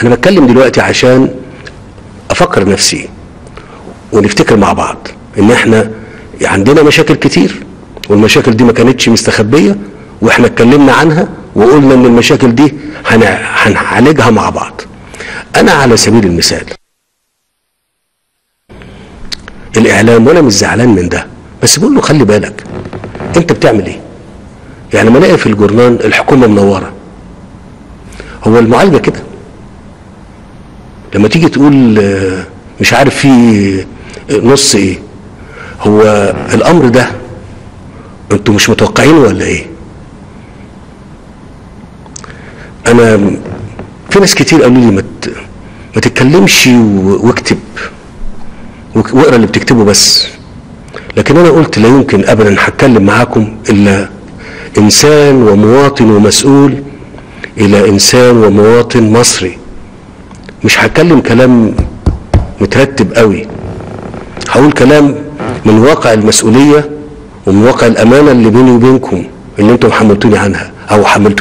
انا بتكلم دلوقتي عشان افكر نفسي ونفتكر مع بعض ان احنا عندنا مشاكل كتير، والمشاكل دي ما كانتش مستخبيه، واحنا اتكلمنا عنها وقلنا ان المشاكل دي هنعالجها مع بعض. انا على سبيل المثال الاعلام، وانا مش زعلان من ده، بس بقول له خلي بالك انت بتعمل ايه؟ يعني ما الاقي في الجورنال الحكومه منوره، هو المعالجه كده؟ لما تيجي تقول مش عارف في نص ايه، هو الامر ده انتوا مش متوقعينه ولا ايه؟ انا في ناس كتير قالوا لي ما تتكلمش واكتب واقرا اللي بتكتبه بس، لكن انا قلت لا يمكن ابدا هتكلم معاكم الا انسان ومواطن ومسؤول، الى انسان ومواطن مصري. مش هتكلم كلام مترتب قوي، هقول كلام من واقع المسؤوليه ومن واقع الامانه اللي بيني وبينكم اللي انتم حملتوني عنها او حملتوني